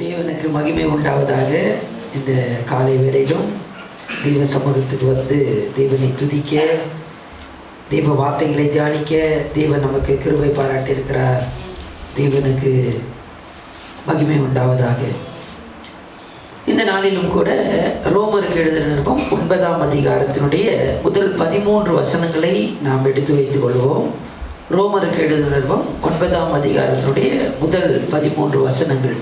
தேவனுக்கு மகிமை உண்டாவதாக. இந்த காலை வேளையிலும் தெய்வ சமூகத்துக்கு வந்து தேவனை துதிக்க, தெய்வ வார்த்தைகளை தியானிக்க தேவன் நமக்கு கிருபை பாராட்டியிருக்கிறார். தேவனுக்கு மகிமை உண்டாவதாக. இந்த நாளிலும் கூட ரோமருக்கு எழுதின நிருபம் 9ஆம் அதிகாரத்தினுடைய முதல் 13 வசனங்களை நாம் எடுத்து வைத்துக் கொள்வோம். ரோமருக்கு எழுதின நிருபம் 9ஆம் அதிகாரத்தினுடைய முதல் 13 வசனங்கள்.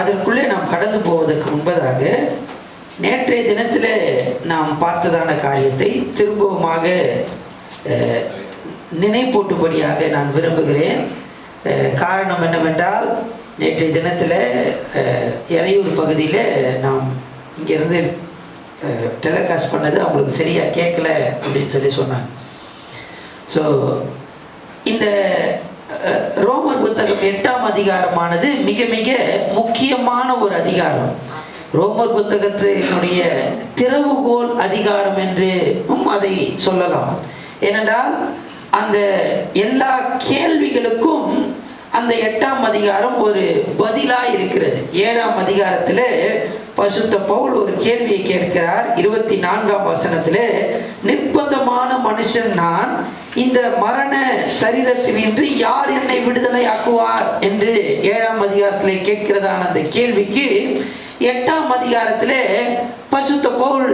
அதற்குள்ளே நாம் கடந்து போவதற்கு முன்பதாக நேற்றைய தினத்தில் நாம் பார்த்ததான காரியத்தை திரும்பவுமாக நினைப்பூட்டும்படியாக நான் விரும்புகிறேன். காரணம் என்னவென்றால், நேற்றைய தினத்தில் எறையூர் பகுதியில் நாம் இங்கேருந்து டெலிகாஸ்ட் பண்ணது அவங்களுக்கு சரியாக கேட்கல அப்படின்னு சொல்லி சொன்னாங்க. ஸோ இந்த ரோமர் புத்தகம் 8ஆம் அதிகாரமானது மிக மிக முக்கியமான ஒரு அதிகாரம். ரோமர் புத்தகத்தினுடைய திறவுகோல் அதிகாரம் என்றும் அதை சொல்லலாம். ஏனென்றால் அந்த எல்லா கேள்விகளுக்கும் அந்த 8ஆம் அதிகாரம் ஒரு பதிலாக இருக்கிறது. 7ஆம் அதிகாரத்தில் பரிசுத்த பவுல் ஒரு கேள்வியை கேட்கிறார். 24ஆம் வசனத்தில், நிர்பந்தமான மனுஷன் நான், இந்த மரண சரீரத்தினின்று யார் என்னை விடுதலை ஆக்குவார் என்று 7ஆம் அதிகாரத்தில் கேட்கிறதான அந்த கேள்விக்கு 8ஆம் அதிகாரத்தில் பரிசுத்த பவுல்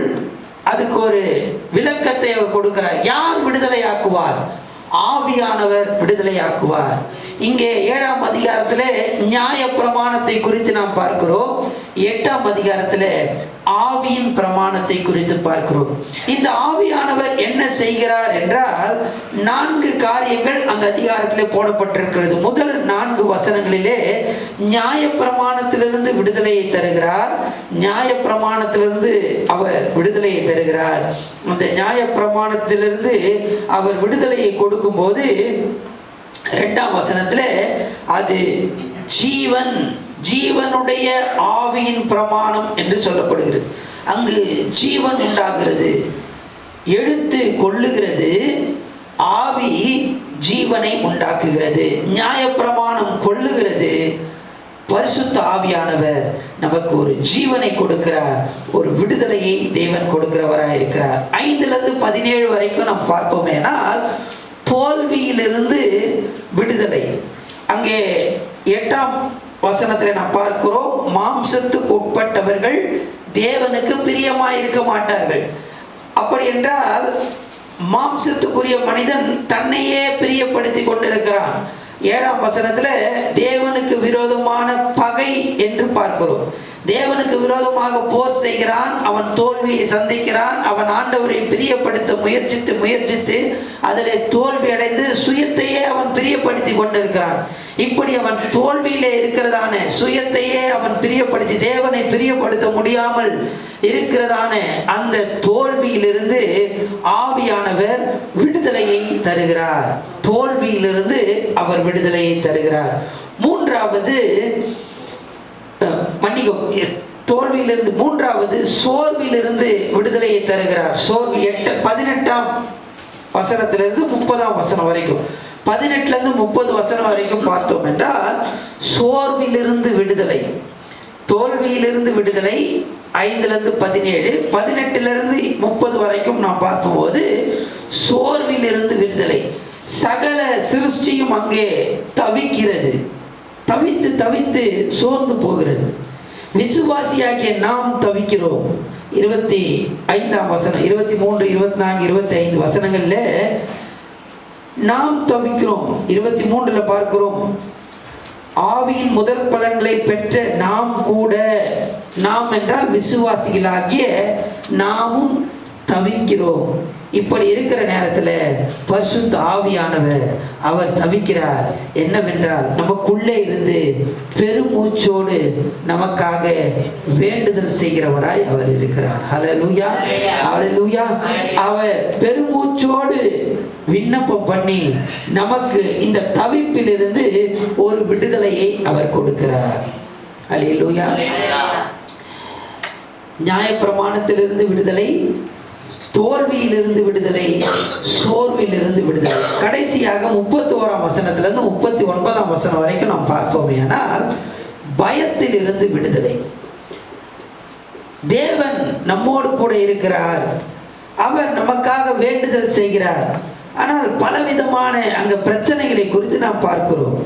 அதுக்கு ஒரு விளக்கத்தை அவர் கொடுக்கிறார். யார் விடுதலை ஆக்குவார்? ஆவியானவர் விடுதலை ஆக்குவார். இங்கே 7ஆம் அதிகாரத்தில் நியாய பிரமாணத்தை குறித்து நாம் பார்க்கிறோம். 8ஆம் அதிகாரத்தில் ஆவியின் பிரமாணத்தை குறித்து பார்க்கிறோம். இந்த ஆவியானவர் என்ன செய்கிறார் என்றால் 4 காரியங்கள் அந்த அதிகாரத்தில் போடப்பட்டிருக்கிறது. முதல் 4 வசனங்களிலே நியாய பிரமாணத்திலிருந்து விடுதலையை தருகிறார். நியாய பிரமாணத்திலிருந்து அவர் விடுதலையை தருகிறார். அந்த நியாய பிரமாணத்திலிருந்து அவர் விடுதலையை கொடுக்கும்போது 2ஆம் வசனத்தில் அது ஜீவனுடைய ஆவியின் பிரமாணம் என்று சொல்லப்படுகிறது. அங்கு ஜீவன் உண்டாகிறது, எழுத்து கொள்ளுகிறது, ஆவி ஜீவனை உண்டாக்குகிறது. நியாயப்பிரமாணம் கொள்ளுகிறது, பரிசுத்த ஆவியானவர் நமக்கு ஒரு ஜீவனை கொடுக்கிறார், ஒரு விடுதலையை தேவன் கொடுக்கிறவராக இருக்கிறார். 5லிருந்து 17 வரைக்கும் நாம் பார்ப்போமேனால் தோல்வியிலிருந்து விடுதலை. அங்கே 8ஆம் வசனத்தில் நாம் பார்க்கிறோம், மாம்சத்துக்கு உட்பட்டவர்கள் தேவனுக்கு பிரியமாயிருக்க மாட்டார்கள். அப்படி என்றால் மாம்சத்துக்குரிய மனிதன் தன்னையே பிரியப்படுத்தி கொண்டிருக்கிறான். 7ஆம் வசனத்தில் தேவனுக்கு விரோதமான பகை என்று பார்க்கிறோம். தேவனுக்கு விரோதமாக போர் செய்கிறான், அவன் தோல்வியை சந்திக்கிறான். அவன் ஆண்டவரை பிரியப்படுத்த முயற்சித்து அதில் தோல்வி அடைந்து சுயத்தையே அவன் பிரியப்படுத்தி கொண்டிருக்கிறான். இப்படி அவன் தோல்வியிலே இருக்கிறதான சுயத்தையே அவன் பிரியப்படுத்தி தேவனை பிரியப்படுத்த முடியாமல் இருக்கிறதான அந்த தோல்வியிலிருந்து ஆவியானவர் விடுதலையை தருகிறார். தோல்வியிலிருந்து அவர் விடுதலையை தருகிறார். மூன்றாவது சோர்விலிருந்து விடுதலையை தருகிறார். சோர்வு 18ஆம் வசனத்திலிருந்து 30ஆம் வசனம் வரைக்கும், 18லிருந்து 30 வசனம் வரைக்கும் பார்த்தோம் என்றால் சோர்விலிருந்து விடுதலை, தோல்வியிலிருந்து விடுதலை. 5லிருந்து 17, 18லிருந்து 30 வரைக்கும் நாம் பார்க்கும்போது சோர்விலிருந்து விடுதலை. சகல சிருஷ்டியும் அங்கே தவிக்கிறது, தவித்து சோர்ந்து போகிறது. விசுவாசியாகிய நாம் தவிக்கிறோம். 25ஆம் வசனம், 23, 24, 25 வசனங்கள்ல நாம் தவிக்கிறோம். 23ல பார்க்கிறோம், ஆவியின் முதல் பலன்களை பெற்ற நாம் கூட, நாம் என்றால் விசுவாசிகளாகிய நாமும் தவிக்கிறோம். இப்படி இருக்கிற நேரத்தில் பரிசுத்த ஆவியானவர் அவர் தவிக்கிறார். என்னவென்றால் நமக்குள்ளே இருந்து பெருமூச்சோடு நமக்காக வேண்டுதல் செய்கிறவராய் அவர் இருக்கிறார். ஹல்லேலூயா, ஹல்லேலூயா. அவர் பெருமூச்சோடு விண்ணப்பம் பண்ணி நமக்கு இந்த தவிப்பிலிருந்து ஒரு விடுதலையை அவர் கொடுக்கிறார். ஹல்லேலூயா. நியாயப்பிரமாணத்திலிருந்து விடுதலை, தோல்வியிலிருந்து விடுதலை, சோர்விலிருந்து விடுதலை. கடைசியாக 31ஆம் வசனத்திலிருந்து 39ஆம் வசனம் வரைக்கும் நாம் பார்ப்போமே. ஆனால் பயத்தில் இருந்து விடுதலை. தேவன் நம்மோடு கூட இருக்கிறார், அவர் நமக்காக வேண்டுதல் செய்கிறார். ஆனால் பலவிதமான அங்க பிரச்சனைகளை குறித்து நாம் பார்க்கிறோம்.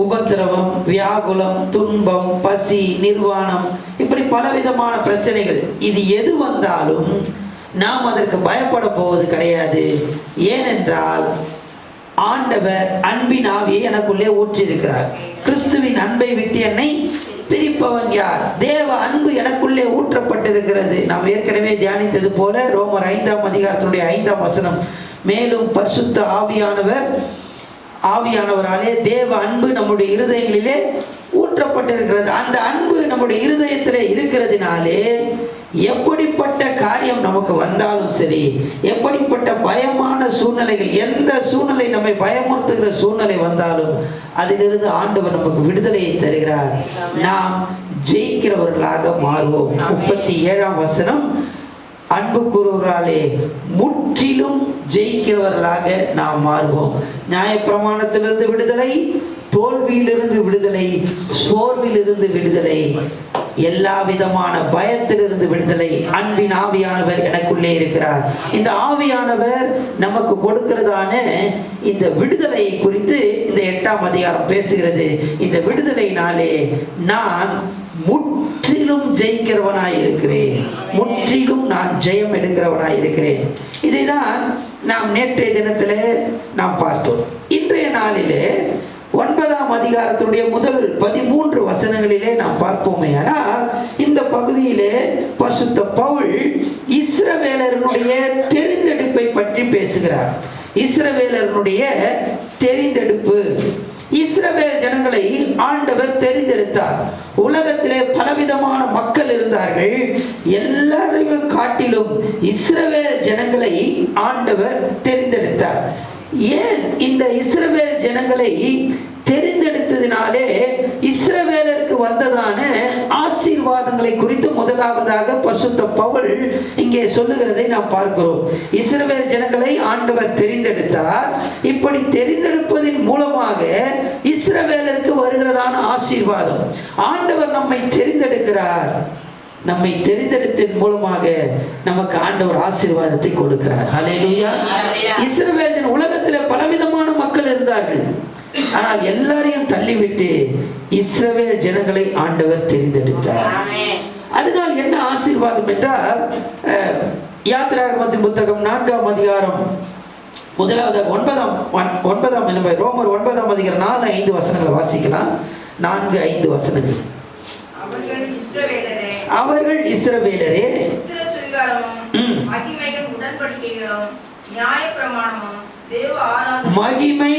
உபத்திரவம், வியாகுலம், துன்பம், பசி, நிர்வாணம், இப்படி பலவிதமான பிரச்சனைகள். இது எது வந்தாலும் நாம் அதற்கு பயப்பட போவது கிடையாது. ஏனென்றால் ஆண்டவர் அன்பின் ஆவியை எனக்குள்ளே ஊற்றியிருக்கிறார். கிறிஸ்துவின் அன்பை விட்டு என்னை பிரிப்பவன் யார்? தேவ அன்பு எனக்குள்ளே ஊற்றப்பட்டிருக்கிறது. நாம் ஏற்கனவே தியானித்தது போல ரோமர் 5ஆம் அதிகாரத்தினுடைய 5ஆம் வசனம், மேலும் பரிசுத்த ஆவியானவராலே தேவ அன்பு நம்முடைய இருதயங்களிலே ஊற்றப்பட்டிருக்கிறது. அந்த அன்பு நம்முடைய இருதயத்திலே இருக்கிறதுனாலே எப்படிப்பட்ட காரியம் நமக்கு வந்தாலும் சரி, எப்படிப்பட்ட பயமான சூழ்நிலைகள், எந்த சூழ்நிலை நம்மை பயமுறுத்துகிற சூழ்நிலை வந்தாலும் அதிலிருந்து ஆண்டவர் நமக்கு விடுதலையை தருகிறார். நாம் ஜெயிக்கிறவர்களாக மாறுவோம். 37ஆம் வசனம், அன்பு கூறுவராலே முற்றிலும் ஜெயிக்கிறவர்களாக நாம் மாறுவோம். நியாயப்பிரமாணத்திலிருந்து விடுதலை, தோல்வியிலிருந்து விடுதலை, சோர்விலிருந்து விடுதலை, எல்லா விதமான பயத்திலிருந்து விடுதலை. அன்பின் ஆவியானவர் எனக்குள்ளே இருக்கிறார். இந்த ஆவியானவர் நமக்கு கொடுக்கிறதான இந்த விடுதலையை குறித்து இந்த 8ஆம் அதிகாரம் பேசுகிறது. இந்த விடுதலையினாலே நான் முற்றிலும் ஜெயிக்கிறவனாய் இருக்கிறேன், முற்றிலும் நான் ஜெயம் எடுக்கிறவனாய் இருக்கிறேன். இதைதான் நாம் நேற்றைய தினத்திலே நாம் பார்த்தோம். இன்றைய நாளிலே 9ஆம் அதிகாரத்துடைய முதல் 13 வசனங்களிலே நாம் பார்ப்போமே. ஆனால் இந்த பகுதியிலே பரிசுத்த பவுல் இஸ்ரவேலர்களுடைய தெரிந்தெடுப்பை பற்றி பேசுகிறார். இஸ்ரவேலர்களுடைய தெரிந்தெடுப்பு. இஸ்ரவேல் ஜனங்களை ஆண்டவர் தெரிந்தெடுத்தார். உலகத்திலே பலவிதமான மக்கள் இருந்தார்கள். எல்லாரையும் காட்டிலும் இஸ்ரவேல் ஜனங்களை ஆண்டவர் தெரிந்தெடுத்தார். ஏன் இந்த இஸ்ரவேல் ஜனங்களை தெரிந்தெடுத்ததினாலே இஸ்ரவேலருக்கு வந்ததான ஆசீர்வாதங்களை குறித்து முதலாவதாக பரிசுத்த பவுல் இங்கே சொல்லுகிறதை நாம் பார்க்கிறோம். இஸ்ரவேல் ஜனங்களை ஆண்டவர் தெரிந்தெடுத்தார். இப்படி தெரிந்தெடுப்பதின் மூலமாக இஸ்ரவேலருக்கு வருகிறதான ஆசீர்வாதம். ஆண்டவர் நம்மை தெரிந்தெடுக்கிறார். நம்மை தெரிந்தெடுத்ததன் மூலமாக நமக்கு ஆண்டவர் ஆசீர்வாதத்தை கொடுக்கிறார். ஹல்லேலூயா. இஸ்ரவேல் உலகத்தில் பலவிதமான மக்கள் இருந்தார்கள். ஆனால் எல்லாரையும் தள்ளிவிட்டு இஸ்ரவேல் ஜனங்களை ஆண்டவர் தெரிந்தெடுத்தார். அதனால் என்ன ஆசீர்வாதம் என்றால், யாத்திராகமத்தின் புத்தகம் 4ஆம் அதிகாரம் முதலாவது 9ஆம் ரோமர் 9ஆம் அதிகாரம் 4-5 வசனங்களை வாசிக்கலாம். 4-5 வசனங்கள். அவர்கள் இஸ்ரவேலரே மகிமை,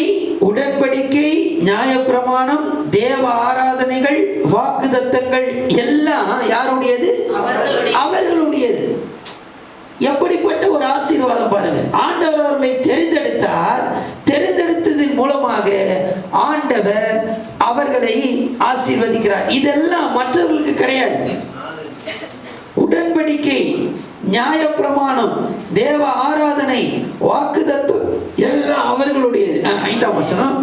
உடன்படிக்கை, நியாயப்பிரமாணம், தேவ ஆராதனைகள், வாக்குத்தத்தங்கள் எல்லாம் யாருடையது? அவர்களுடையது. எப்படிப்பட்ட ஒரு ஆசீர்வாதம் பாருங்க. ஆண்டவர் அவர்களை தெரிந்தெடுத்தார். தெரிந்தெடுத்ததன் மூலமாக ஆண்டவர் அவர்களை ஆசீர்வதிக்கிறார். இதெல்லாம் மற்றவர்களுக்கு கிடையாது. உடன்படிக்கை, நியாயப்பிரமாணம், தேவ ஆராதனை, வாக்குத்தத்தம் எல்லாம் அவர்களுடையது. 5ஆம் வசனம்,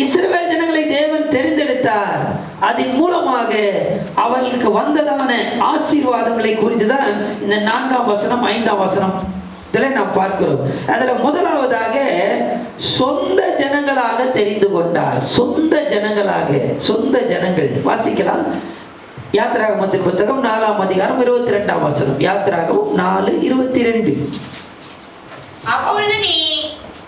இஸ்ரவேல் ஜனங்களை தேவன் தெரிந்தெடுத்தார். அதன் மூலமாக அவர்களுக்கு வந்ததான ஆசீர்வாதங்களை குறித்துதான் இந்த 4ஆம் வசனம் 5ஆம் வசனம் இதில் நாம் பார்க்கிறோம். அதில் முதலாவதாக சொந்த ஜனங்களாக தெரிந்து கொண்டார். சொந்த ஜனங்களாக, சொந்த ஜனங்கள். வாசிக்கலாம். யாத்திராகமத்தின் புத்தகம் 4ஆம் அதிகாரம் 22ஆம் வசனம். யாத்திராகமம் 4:22. அப்பொழுது நீ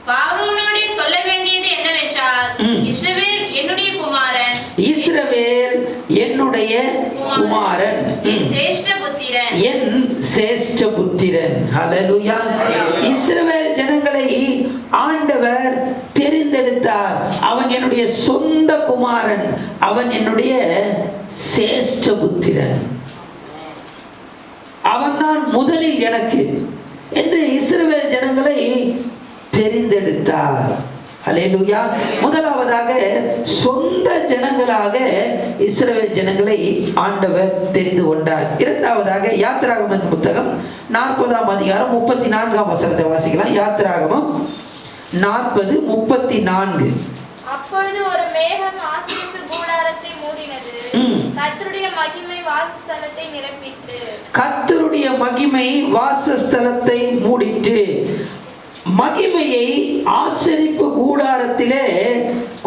பார்வோனோடு சொல்ல வேண்டியது என்னவென்றால், இஸ்ரவேல் என்னுடைய குமாரன், இஸ்ரவேல் என்னுடைய குமாரன், என் சேஷ்ட புத்திரன், என் சேஷ்ட புத்திரன். ஹல்லேலூயா. இஸ்ரவேல் ஜனங்களை ஆண்டவர் தெரிந்தெடுத்தார். அவன் என்னுடைய சொந்த குமாரன், அவன் என்னுடைய சேஷ்ட புத்திரன், அவன் தான் முதலில் எனக்கு என்று இஸ்ரவேல் ஜனங்களை தெரிந்தெடுத்தார். அல்லேலூயா. முதலாவதாக சொந்த ஜனங்களாக இஸ்ரவேல் ஜனங்களை ஆண்டவர் தெரிந்து கொண்டார். இரண்டாவதாக யாத்திராகமம் புத்தகம் 40ஆம் அதிகாரம் 34ஆம் வசனத்தை வாசிக்கலாம். யாத்திராகமம் 40:34. அப்பொழுது ஒரு மேகம் ஆசரிப்பு கூடாரத்தை மூடினது. கர்த்தருடைய மகிமை வாசஸ்தலத்தை நிரப்பிட்டு. கர்த்தருடைய மகிமை வாசஸ்தலத்தை மூடிட்டு மகிமையை ஆசரிப்பு கூடாரத்திலே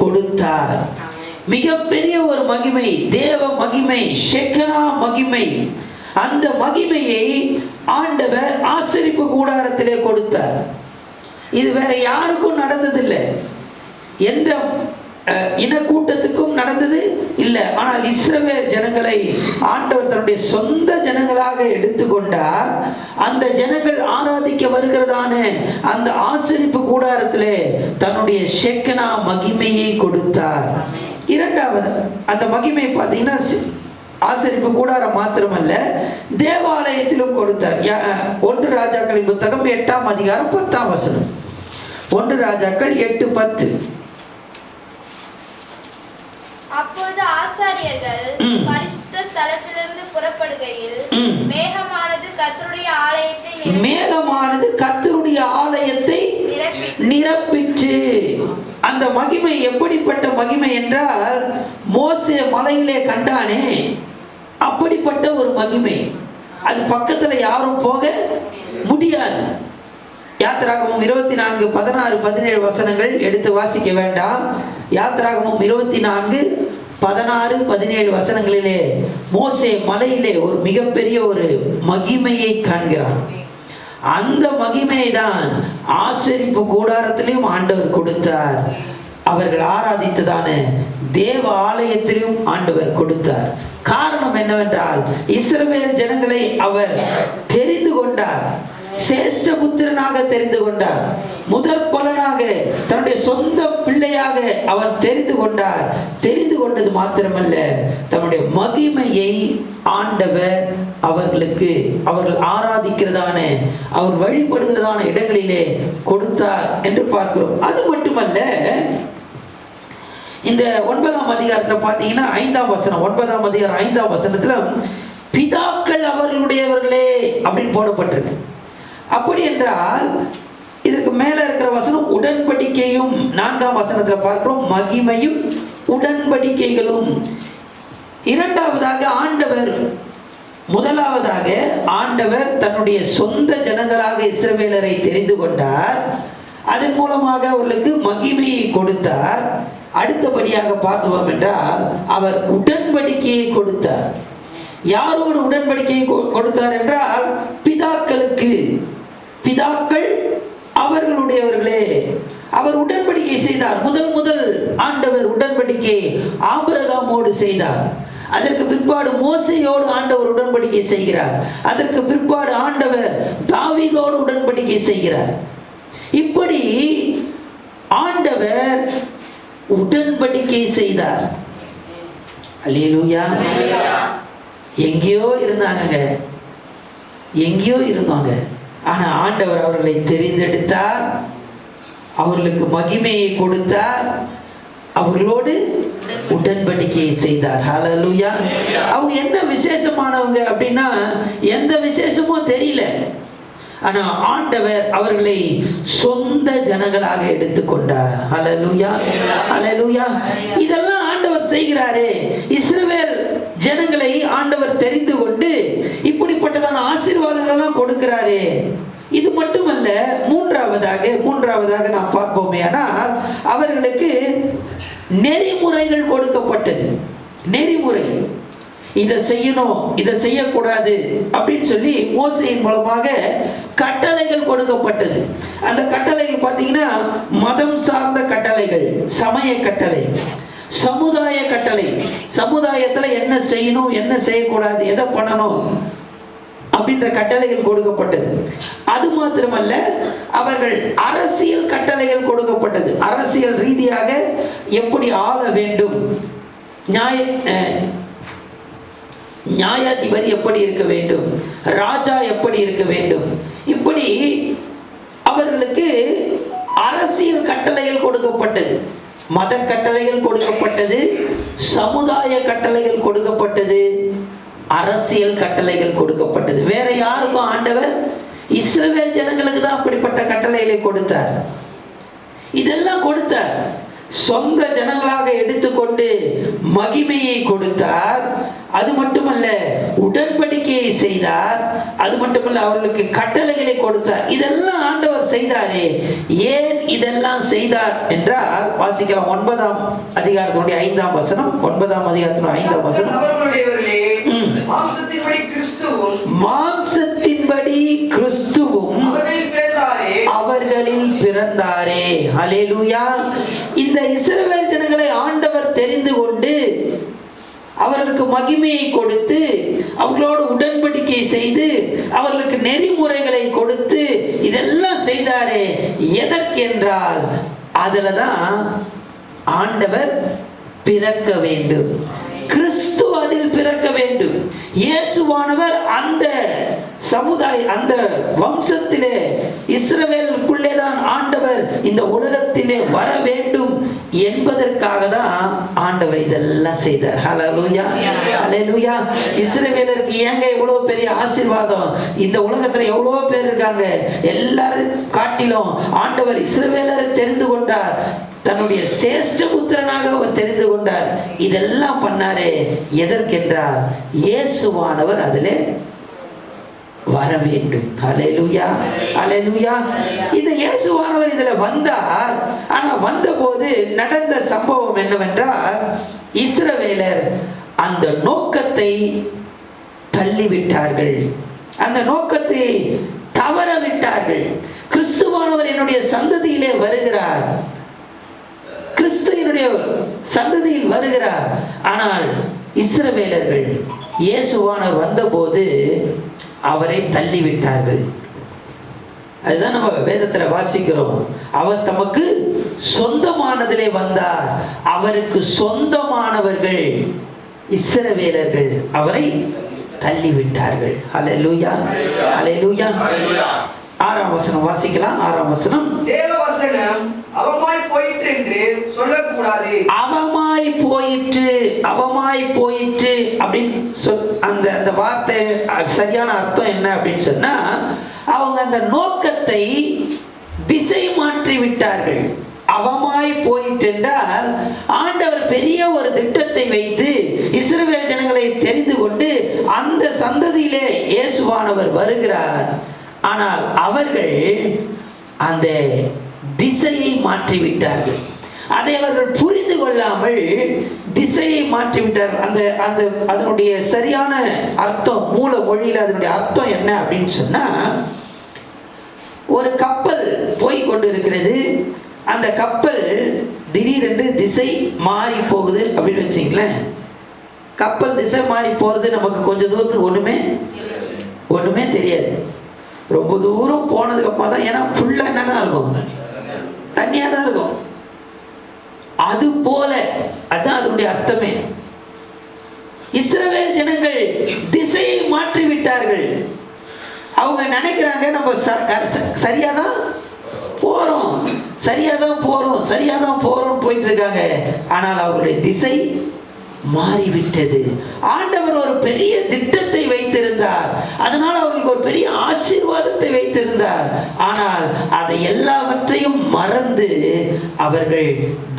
கொடுத்தார். மிகப்பெரிய ஒரு மகிமை, தேவ மகிமை, ஷெக்கனா மகிமை. அந்த மகிமையை ஆண்டவர் ஆசரிப்பு கூடாரத்திலே கொடுத்தார். இது வேற யாருக்கும் நடந்ததில்லை, எந்த இனக்கூட்டத்துக்கும் நடந்தது இல்லை. ஆனால் இஸ்ரவேல் ஜனங்களை ஆண்டவர் தன்னுடைய சொந்த ஜனங்களாக எடுத்துக்கொண்டார். அந்த ஜனங்கள் ஆராதிக்க வருகிறதான அந்த ஆசரிப்பு கூடாரத்திலே தன்னுடைய ஷெக்கனா மகிமையை கொடுத்தார். இரண்டாவது அந்த மகிமை பார்த்தீங்கன்னா ஆசரிப்பு கூடாரம் மாத்திரமல்ல, தேவாலயத்திலும் கொடுத்தார். 1 ராஜாக்களின் புத்தகம் 8ஆம் அதிகாரம் 10ஆம் வசனம். 1 ராஜாக்கள் 8:10. அப்போது ஆசாரியர்கள் பரிசுத்த ஸ்தலத்திலிருந்து புறப்படுகையில் மேகமானது கர்த்தருடைய ஆலயத்தை நிரப்பிற்று. அந்த மகிமை எப்படிப்பட்ட மகிமை என்றால், மோசே மலையிலே கண்டானே அப்படிப்பட்ட ஒரு மகிமை. அது பக்கத்துல யாரும் போக முடியாது. யாத்திராகமம் 24, 16, 17 வசனங்கள் எடுத்து வாசிக்க வேண்டாம். யாத்திராகமம் 24, 16, 17 வசனங்களிலே மோசே மலையிலே ஒரு மிகப்பெரிய ஒரு மகிமையை காண்கிறான். அந்த மகிமையை தான் ஆசரிப்பு கூடாரத்திலும் ஆண்டவர் கொடுத்தார். அவர்கள் ஆராதித்ததான தேவ ஆலயத்திலும் ஆண்டவர் கொடுத்தார். காரணம் என்னவென்றால், இஸ்ரவேல் ஜனங்களை அவர் தெரிந்து கொண்டார், சேஷ்ட புத்திரனாக தெரிந்து கொண்டார், முதற் பலனாக தன்னுடைய சொந்த பிள்ளையாக அவர் தெரிந்து கொண்டார். தெரிந்து கொண்டது மாத்திரமல்ல, தன்னுடைய மகிமையை ஆண்டவர் அவர்களுக்கு, அவர்கள் ஆராதிக்கிறதான, அவர் வழிபடுகிறதான இடங்களிலே கொடுத்தார் என்று பார்க்கிறோம். அது மட்டுமல்ல, இந்த 9ஆம் அதிகாரத்தில் பார்த்தீங்கன்னா 5ஆம் வசனம், 9ஆம் அதிகாரம் 5ஆம் வசனத்தில் பிதாக்கள் அவர்களுடையவர்களே அப்படின்னு போடப்பட்டிருக்கு. அப்படி என்றால் இதற்கு மேல இருக்கிற வசனம் உடன்படிக்கையும், 4ஆம் வசனத்தில் பார்க்கிறோம் மகிமையும் உடன்படிக்கைகளும். இரண்டாவதாக ஆண்டவர், முதலாவதாக ஆண்டவர் தன்னுடைய சொந்த ஜனங்களாக இஸ்ரவேலரை தெரிந்து கொண்டார். அதன் மூலமாக அவர்களுக்கு மகிமையை கொடுத்தார். அடுத்தபடியாக பார்த்துவோம் என்றால் அவர் உடன்படிக்கையை கொடுத்தார். யாரோடு உடன்படிக்கையை கொடுத்தார் என்றால் பிதாக்களுக்கு. பிதாக்கள் அவர்களுடையவர்களே. அவர் உடன்படிக்கை செய்தார். முதல் ஆண்டவர் உடன்படிக்கை ஆபிரகாமோடு செய்தார். அதற்கு பிற்பாடு மோசேயோடு ஆண்டவர் உடன்படிக்கை செய்கிறார். அதற்கு பிற்பாடு ஆண்டவர் தாவீதோடு உடன்படிக்கை செய்கிறார். இப்படி ஆண்டவர் உடன்படிக்கை செய்தார். அல்லேலூயா. எங்கேயோ இருந்தாங்க. ஆனா ஆண்டவர் அவர்களை தெரிந்தெடுத்தார், அவர்களுக்கு மகிமையை கொடுத்தார், அவர்களோடு உடன்படிக்கையை செய்தார். ஹல்லேலூயா. அவங்க என்ன விசேஷமானவங்க அப்படின்னா, எந்த விசேஷமும் தெரியல. ஆனா ஆண்டவர் அவர்களை சொந்த ஜனங்களாக எடுத்துக்கொண்டார். ஹல்லேலூயா, ஹல்லேலூயா. இதெல்லாம் ஆண்டவர் செய்கிறாரே. இஸ்ரவேல் ஜனங்களை ஆண்டவர் தெரிந்து கொண்டு இப்படிப்பட்டதான ஆசீர்வாதங்கள் எல்லாம் கொடுக்கிறாரே. இது மட்டுமல்ல, மூன்றாவதாக நாம் பார்ப்போமே, ஆனால் அவர்களுக்கு நெறிமுறைகள் கொடுக்கப்பட்டது. நெறிமுறை, இதை செய்யணும், இதை செய்யக்கூடாது அப்படின்னு சொல்லி மோசேயின் மூலமாக கட்டளைகள் கொடுக்கப்பட்டது. அந்த கட்டளைகள் பார்த்தீங்கன்னா மதம் சார்ந்த கட்டளைகள், சமய கட்டளை, சமுதாய கட்டளை. சமுதாயத்தில் என்ன செய்யணும், என்ன செய்யக்கூடாது, எதை பண்ணணும் அப்படின்ற கட்டளைகள் கொடுக்கப்பட்டது. அது மாத்திரமல்ல, அவர்கள் அரசியல் கட்டளைகள் கொடுக்கப்பட்டது. அரசியல் ரீதியாக எப்படி ஆள வேண்டும், நியாயாதிபதி எப்படி இருக்க வேண்டும், ராஜா எப்படி இருக்க வேண்டும், இப்படி அவர்களுக்கு அரசியல் கட்டளை கட்டளைகள் கொடுக்கப்பட்டது, மத கட்டளைகள் கொடுக்கப்பட்டது, சமுதாய கட்டளைகள் கொடுக்கப்பட்டது, அரசியல் கட்டளைகள் கொடுக்கப்பட்டது. வேற யாருக்கும் ஆண்டவர் இஸ்ரவேல் ஜனங்களுக்கு தான் அப்படிப்பட்ட கட்டளைகளை கொடுத்தார். இதெல்லாம் கொடுத்தார். சொந்த ஜனங்களாக எடுத்துக்கொண்டு மகிமையை கொடுத்தார். அது மட்டுமல்ல, உடன்படிக்கையை செய்தார். அது மட்டுமல்ல, அவர்களுக்கு கட்டளைகளை கொடுத்தார். இதெல்லாம் ஆண்டவர் செய்தாரே. ஏன் இதெல்லாம் செய்தார் என்றால், வாசிக்கலாம் 9ஆம் அதிகாரத்தினுடைய 5ஆம் வசனம். 9ஆம் அதிகாரத்தினுடைய 5ஆம் வசனம். மாம்சத்தின்படி கிறிஸ்துவும் அவர்களில் பிறந்தாரே. ஹல்லேலூயா. இந்த இஸ்ரவேல் ஜனங்களை ஆண்டவர் தெரிந்து கொண்டு அவர்களுக்கு மகிமையை கொடுத்து, அவர்களோடு உடன்படிக்கை செய்து, அவர்களுக்கு நெறிமுறைகளை கொடுத்து இதெல்லாம் செய்தாரே. எதற்கென்றால், அதுல தான் ஆண்டவர் பிறக்க வேண்டும். கிறிஸ்து அதில் பிறக்க வேண்டும். இயேசுவானவர் அந்த சமுதாய, அந்த வம்சத்திலே, இஸ்ரவேலுக்குள்ளே தான் ஆண்டவர் இந்த உலகத்திலே வர வேண்டும் என்பதற்காக தான் ஆண்டவர் இதெல்லாம் செய்தார். ஹல்லேலூயா, ஹல்லேலூயா. இஸ்ரவேலருக்கு ஏங்க இவ்வளவு பெரிய ஆசீர்வாதம்? இந்த உலகத்துல எவ்வளவு பேர் இருக்காங்க. எல்லாரும் காட்டிலும் ஆண்டவர் இஸ்ரவேலரை தெரிந்து கொண்டார். தன்னுடைய சேஷ்ட புத்திரனாக அவர் தெரிந்து கொண்டார். இதெல்லாம் பண்ணாரே. எதற்கென்றால், இயேசுவானவர் அதிலே வர வேண்டும். ஹல்லேலூயா, ஹல்லேலூயா. இந்த இயேசுவானவர் இதுல வந்தார். ஆனா வந்தபோது நடந்த சம்பவம் என்னவென்றால், இஸ்ரவேலர் அந்த நோக்கத்தை தள்ளிவிட்டார்கள். அந்த நோக்கத்தை தவற விட்டார்கள். கிறிஸ்துவானவர் என்னுடைய சந்ததியிலே வருகிறார், கிறிஸ்துவினுடைய சந்ததியில் வருகிறார். ஆனால் இஸ்ரவேலர்கள் இயேசுவானவர் வந்தபோது அவரை தள்ளிவிட்டார்கள். அதுதான் நம்ம வேதத்தில் வாசிக்கிறோம். அவர் தமக்கு சொந்தமானதிலே வந்தார். அவருக்கு சொந்தமானவர்கள் இஸ்ரவேலர்கள் அவரை தள்ளிவிட்டார்கள். ஹல்லேலூயா, ஹல்லேலூயா. 6ஆம் வசனம் வாசிக்கலாம். 6ஆம் வசனம். தேவ வசனம் அவமாய் போயிற்று என்று சொல்லக்கூடாது. அவமாய் போயிற்று, அவமாய் போயிற்று அப்படின்னு அந்த வார்த்தை சரியான அர்த்தம் என்ன அப்படின்னு சொன்னா, அவங்க அந்த நோக்கத்தை திசை மாற்றி விட்டார்கள். அவமாய் போயிற்று என்றால், ஆண்டவர் பெரிய ஒரு திட்டத்தை வைத்து இஸ்ரவேல் ஜனங்களை தெரிந்து கொண்டு அந்த சந்ததியிலே இயேசுவானவர் வருகிறார். ஆனால் அவர்கள் அந்த திசையை மாற்றிவிட்டார்கள். அதை அவர்கள் புரிந்து கொள்ளாமல் திசையை மாற்றிவிட்டார்கள். அந்த அந்த அதனுடைய சரியான அர்த்தம், மூல மொழியில் அதனுடைய அர்த்தம் என்ன அப்படின்னு சொன்னா, ஒரு கப்பல் போய் கொண்டிருக்கிறது. அந்த கப்பல் திடீரென்று திசை மாறி போகுது அப்படின்னு வச்சிங்களேன். கப்பல் திசை மாறி போறது நமக்கு கொஞ்சம் தூரத்துக்கு ஒண்ணுமே தெரியாது. ரொம்ப தூரம் போனதுக்கு அப்புறமா தான், ஏன்னா ஃபுல்லா என்னதான் இருக்கும், தண்ணியா தான் இருக்கும். அது போல, அதுதான் அதனுடைய அர்த்தமே. இஸ்ரவேல் ஜனங்கள் திசையை மாற்றி விட்டார்கள். அவங்க நினைக்கிறாங்க நம்ம சரியாதான் போறோம், சரியாதான் போறோம், சரியாதான் போறோம் போயிட்டு இருக்காங்க. ஆனால் அவருடைய திசை மாறிவிட்டது. ஆண்டவர் ஒரு பெரிய திட்டத்தை வைத்திருந்தார். அதனால் அவர்களுக்கு ஒரு பெரிய ஆசீர்வாதத்தை வைத்திருந்தார். ஆனால் அதை எல்லாவற்றையும் மறந்து அவர்கள்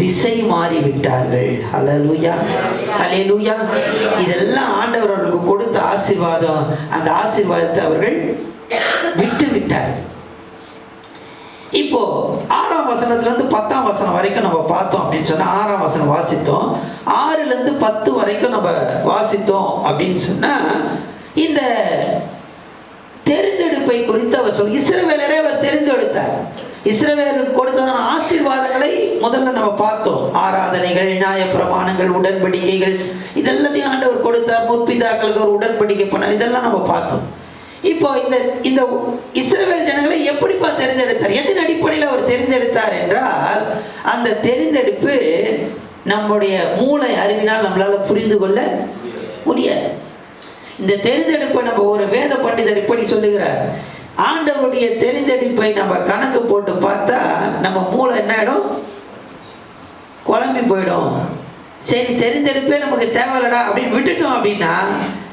திசை மாறிவிட்டார்கள். ஹல்லேலூயா, ஹல்லேலூயா. இதெல்லாம் ஆண்டவர் அவர்களுக்கு கொடுத்த ஆசீர்வாதம். அந்த ஆசீர்வாதத்தை அவர்கள் விட்டு விட்டார்கள். இப்போ 6ஆம் வசனத்திலிருந்து 10ஆம் வசனம் வரைக்கும் நம்ம பார்த்தோம் அப்படின்னு சொன்னா, 6ஆம் வசனம் வாசித்தோம், 6லிருந்து 10 வரைக்கும் நம்ம வாசித்தோம் அப்படின்னு சொன்னா, இந்த தெரிந்தெடுப்பை குறித்து அவர் சொல்லி, இஸ்ரவேலரை அவர் தெரிந்தெடுத்தார். இஸ்ரவேலுக்கு கொடுத்ததான ஆசீர்வாதங்களை முதல்ல நம்ம பார்த்தோம். ஆராதனைகள், நியாயப்பிரமாணங்கள், உடன்படிக்கைகள், இதெல்லாத்தையும் ஆண்டவர் கொடுத்தார். முற்பிதாக்களுக்கு ஒரு உடன்படிக்கை பண்ணார். இதெல்லாம் நம்ம பார்த்தோம். இப்போ இந்த இஸ்ரவேல் ஜனங்களை எப்படிப்பா தெரிந்தெடுத்தார்? எதன் அடிப்படையில் அவர் தெரிந்தெடுத்தார் என்றால், அந்த தெரிந்தெடுப்பு நம்முடைய மூளை அறிவினால் நம்மளால புரிந்து கொள்ள முடியாது. இந்த தெரிந்தெடுப்பை நம்ம ஒரு வேத பண்டிதர் இப்படி சொல்லுகிறார், ஆண்டவருடைய தெரிந்தெடுப்பை நம்ம கணக்கு போட்டு பார்த்தா நம்ம மூளை என்ன ஆயிடும், குழம்பி போயிடும். சரி, தெரிந்தெடுப்பே நமக்கு தேவையில்லடா அப்படின்னு விட்டுட்டோம் அப்படின்னா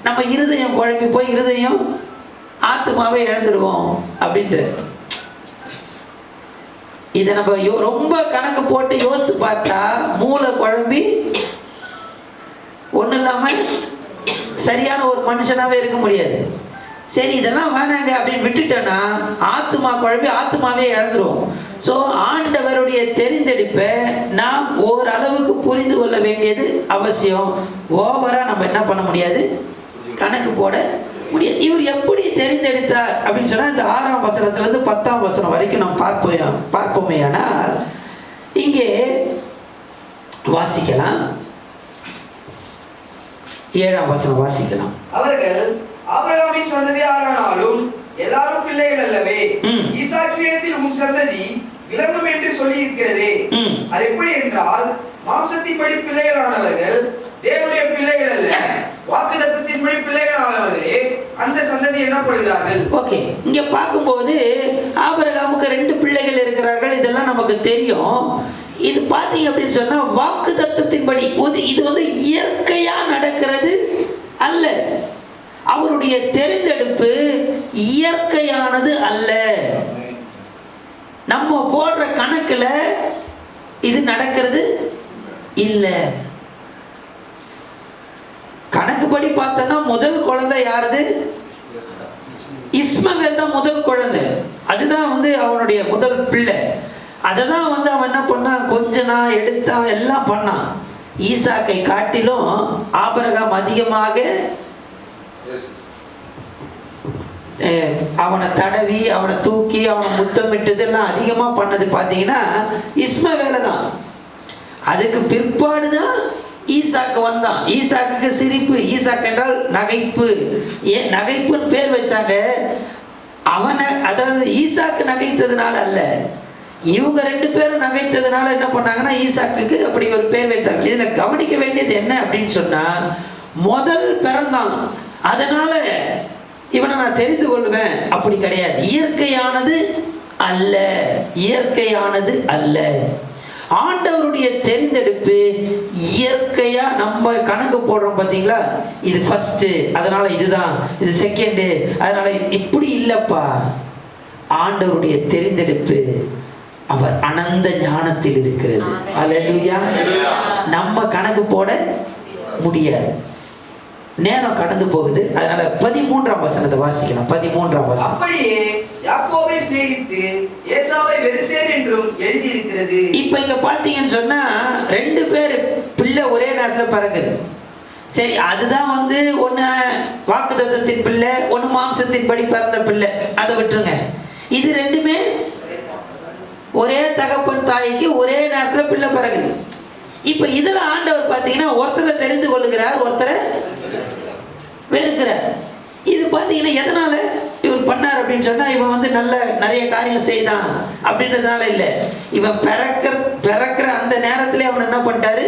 நம்ம இருதயம் குழம்பி போய் இருதயம் ஆத்மாவே இழந்துடுவோம் அப்படின்ட்டு. இதை நம்ம ரொம்ப கணக்கு போட்டு யோசித்து பார்த்தா மூளை குழம்பி ஒன்றும் இல்லாமல் சரியான ஒரு மனுஷனாகவே இருக்க முடியாது. சரி, இதெல்லாம் வேணாங்க அப்படின்னு விட்டுட்டோன்னா ஆத்மா குழம்பி ஆத்மாவே இழந்துருவோம். ஸோ ஆண்டவருடைய தெரிந்தெடுப்பை நாம் ஓரளவுக்கு புரிந்து கொள்ள வேண்டியது அவசியம். ஓவராக நம்ம என்ன பண்ண முடியாது, கணக்கு போட முடியாது. இவர் எப்படி தெரிந்தெடுத்தார் அப்படின்னு சொன்னால் இந்த 6ஆம் வசனத்திலிருந்து 10ஆம் வசனம் வரைக்கும் நாம் பார்ப்போமே. ஆனால் இங்கே வாசிக்கலாம். 7ஆம் வசனம் வாசிக்கலாம். அவர்கள் ஆபிரகாமின் சந்ததியாரானாலும் எல்லாரும் பிள்ளைகள் அல்லவே. ஈசாக்கினிடத்தில் உன் சந்ததி விளங்கும் என்று சொல்லி இருக்கிறதே. அது எப்படி என்றால் மாம்சத்தின்படி பிள்ளைகளானவர்கள் தேவனுடைய பிள்ளைகள் அல்ல, வாக்குத்தத்தத்தின்படி பிள்ளைகளானவர்களே அந்த சந்ததி எனப்படுகிறார்கள். ஓகே, இங்க பார்க்கும்போது ஆபிரகாமுக்கு 2 பிள்ளைகள் இருக்கிறார்கள். இதெல்லாம் நமக்கு தெரியும். இது பார்த்தீங்க அப்படின்னு சொன்னா வாக்குத்தத்தத்தின்படி இது வந்து இயற்கையா நடக்கிறது அல்ல. அவருடைய தெரிந்தெடுப்பு இயற்கையானது அல்ல. நம்ம போடுற கணக்குல இது நடக்கிறது இல்லை. கணக்குப்படி பார்த்தோன்னா முதல் குழந்தை யாருது? இஸ்மவேல் தான் முதல் குழந்தை. அதுதான் வந்து அவனுடைய முதல் பிள்ளை. அதை தான் வந்து அவன் என்ன பண்ணான், கொஞ்ச நாள் எடுத்தான், எல்லாம் பண்ணான். ஈசாக்கை காட்டிலும் ஆபிரகாம் அதிகமாக அவனை தடவி அவனை தூக்கி அவனை முத்தமிட்டதெல்லாம் அதிகமாக பண்ணது பார்த்தீங்கன்னா இஸ்மவேலை தான். அதுக்கு பிற்பாடு தான் ஈசாக்கு வந்தான். ஈசாக்குக்கு சிரிப்பு, ஈசாக்கு என்றால் நகைப்பு. ஏன் நகைப்புன்னு பேர் வச்சாங்க? அவனை, அதாவது ஈசாக்கு நகைத்ததுனால அல்ல, இவங்க 2 பேரும் நகைத்ததுனால என்ன பண்ணாங்கன்னா ஈசாக்குக்கு அப்படி ஒரு பேர் வைத்தாங்க. இதில் கவனிக்க வேண்டியது என்ன அப்படின்னு சொன்னால், முதல் பிறந்தான் அதனால இவனை நான் தெரிந்து கொள்வேன் அப்படி கிடையாது. இயற்கையானது அல்ல, இயற்கையானது அல்ல. ஆண்டவருடைய தெரிந்தெடுப்பு இயற்கையா நம்ம கணக்கு போடுறோம் பார்த்தீங்களா, இது ஃபர்ஸ்ட் அதனால இதுதான், இது செகண்டு அதனால இப்படி இல்லப்பா. ஆண்டவருடைய தெரிந்தெடுப்பு அவர் அனந்த ஞானத்தில் இருக்கிறது. அல்லேலூயா. நம்ம கணக்கு போட முடியாது, நேரம் கடந்து போகுது. அதனால 13ஆம் வசனத்தை வாசிக்கலாம். 13ஆம் வசனம். அப்படியே யாக்கோபை சிநேகித்து ஏசாவை வெறுத்தேன் என்றும் எழுதி இருக்கிறது. இப்போ இங்க பாத்தீங்கன்னு சொன்னா 2 பேர் பிள்ளை ஒரே நேரத்தில் பிறகுது. சரி, அதுதான் வந்து ஒன்று வாக்குத்தத்தத்தின் பிள்ளை, ஒன்று மாம்சத்தின் படி பிறந்த பிள்ளை, அதை விட்டுருங்க. இது 2மே ஒரே தகப்பன் தாய்க்கு ஒரே நேரத்தில் பிள்ளை பிறகுது. இப்போ இதில் ஆண்டவர் பார்த்தீங்கன்னா ஒருத்தரை தெரிந்து கொள்ளுகிறார், ஒருத்தரை வெறுக்கிறார். இது பார்த்தீங்கன்னா எதனால இவர் பண்ணார் அப்படின்னு சொன்னால், இவன் வந்து நிறைய காரியம் செய்தான் அப்படின்றதுனால இல்லை. இவன் பிறக்கிற அந்த நேரத்திலே அவன் என்ன பண்ணிட்டாரு,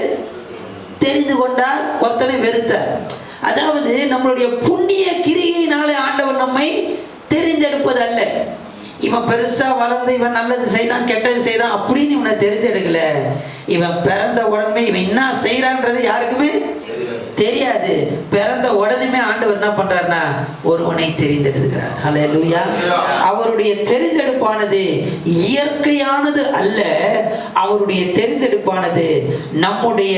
தெரிந்து கொண்டார், ஒருத்தனை வெறுத்தார். அதாவது நம்மளுடைய புண்ணிய கிரியினாலே ஆண்டவர் நம்மை தெரிந்தெடுப்பது அல்ல. இவன் பெருசா வளர்ந்து இவன் நல்லது செய்தான் கெட்டது செய்தான் அப்படின்னு இவனை தெரிந்தெடுக்கல. இவன் பிறந்த உடனே இவன் என்ன செய்யறான்றது யாருக்குமே தெரியாது. பிறந்த உடனே ஆண்டவர் என்ன பண்றாருன்னா ஒருவனை தெரிந்தெடுக்கிறார். ஹல்லேலூயா. அவருடைய தெரிந்தெடுப்பானது இயற்கையானது அல்ல. அவருடைய தெரிந்தெடுப்பானது நம்முடைய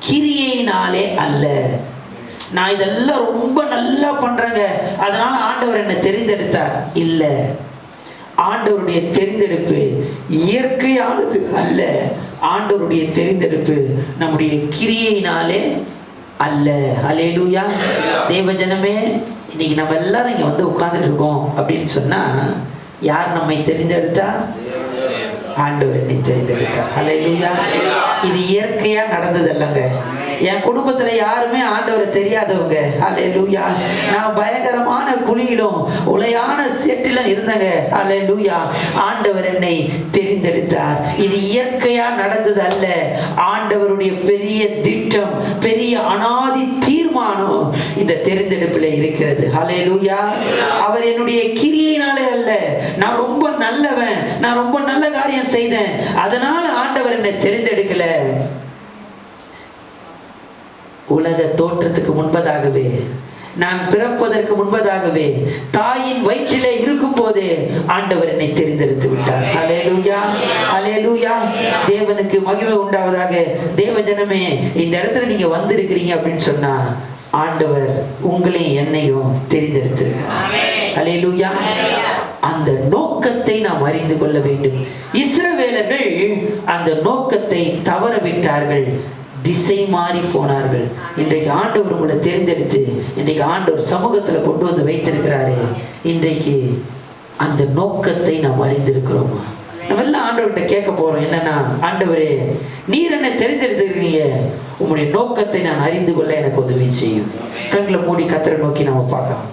கிரியையினாலே அல்ல. நான் இதெல்லாம் ரொம்ப நல்லா பண்றேங்க அதனால ஆண்டவர் என்னை தெரிந்தெடுத்தார் இல்ல. ஆண்டவருடைய தெரிந்தெடுப்பு இயற்கையானது அல்ல. ஆண்டவருடைய தெரிந்தெடுப்பு நம்முடைய கிரியையினாலே அல்ல. ஹல்லேலூயா. தேவஜனமே, இன்னைக்கு நம்ம எல்லாரும் இங்க வந்து உட்கார்ந்துட்டு இருக்கோம் அப்படின்னு சொன்னா யார் நம்மை தெரிந்தெடுத்தா? ஆண்டவர் என்னை தெரிந்தெடுத்தார். ஹல்லேலூயா. இது இயற்கையா நடந்தது அல்லங்க. என் குடும்பத்துல யாருமே ஆண்டவரை தெரியாதவங்க. அல்லேலூயா. நான் பயங்கரமான குழியிலும் உளையான சேற்றிலும் இருந்தங்க. அல்லேலூயா. ஆண்டவர் என்னை தெரிந்தெடுத்தார். இது இயற்கையா நடந்தது அல்ல. ஆண்டவருடைய பெரிய திட்டம், பெரிய அனாதி தீர்மானம் இந்த தெரிந்தெடுப்பில் இருக்கிறது. அல்லேலூயா. அவர் என்னுடைய கிரியையினாலே அல்ல, நான் ரொம்ப நல்லவன், நான் ரொம்ப நல்ல காரியம் செய்தேன், அதனால ஆண்டவர் என்னை தெரிந்தெடுக்கல. உலக தோற்றத்துக்கு முன்பதாகவே, நான் பிறப்பதற்கு முன்பதாகவே, தாயின் வயிற்றிலே இருக்கும் போதே ஆண்டவர் என்னை தெரிந்தெடுத்து விட்டார். அல்லேலூயா, அல்லேலூயா. தேவனுக்கு மகிமை உண்டாவதாக. தேவ ஜனமே, இந்த இடத்துல நீங்க வந்திருக்கிறீங்க அப்படின்னு சொன்னா ஆண்டவர் உங்களையும் என்னையும் தெரிந்தெடுத்திருக்கிறார். அல்லேலூயா. அந்த நோக்கத்தை நாம் அறிந்து கொள்ள வேண்டும். இஸ்ரவேலர்கள் அந்த நோக்கத்தை தவற விட்டார்கள், திசை மாறி போனார்கள். இன்றைக்கு ஆண்டவர் உங்களை தெரிந்தெடுத்து இன்றைக்கு ஆண்டவர் சமூகத்தில் கொண்டு வந்து வைத்திருக்கிறாரே, இன்றைக்கு அந்த நோக்கத்தை நாம் அறிந்திருக்கிறோமா? நம்ம எல்லாம் ஆண்டவர்கிட்ட கேட்க போறோம், என்னன்னா, ஆண்டவரே, நீர் என்னை தெரிந்தெடுத்துக்கிறீங்க, உங்களுடைய நோக்கத்தை நான் அறிந்து கொள்ள எனக்கு உதவி செய்யும். கண்களை மூடி கர்த்தரை நோக்கி நம்ம பார்க்கலாம்.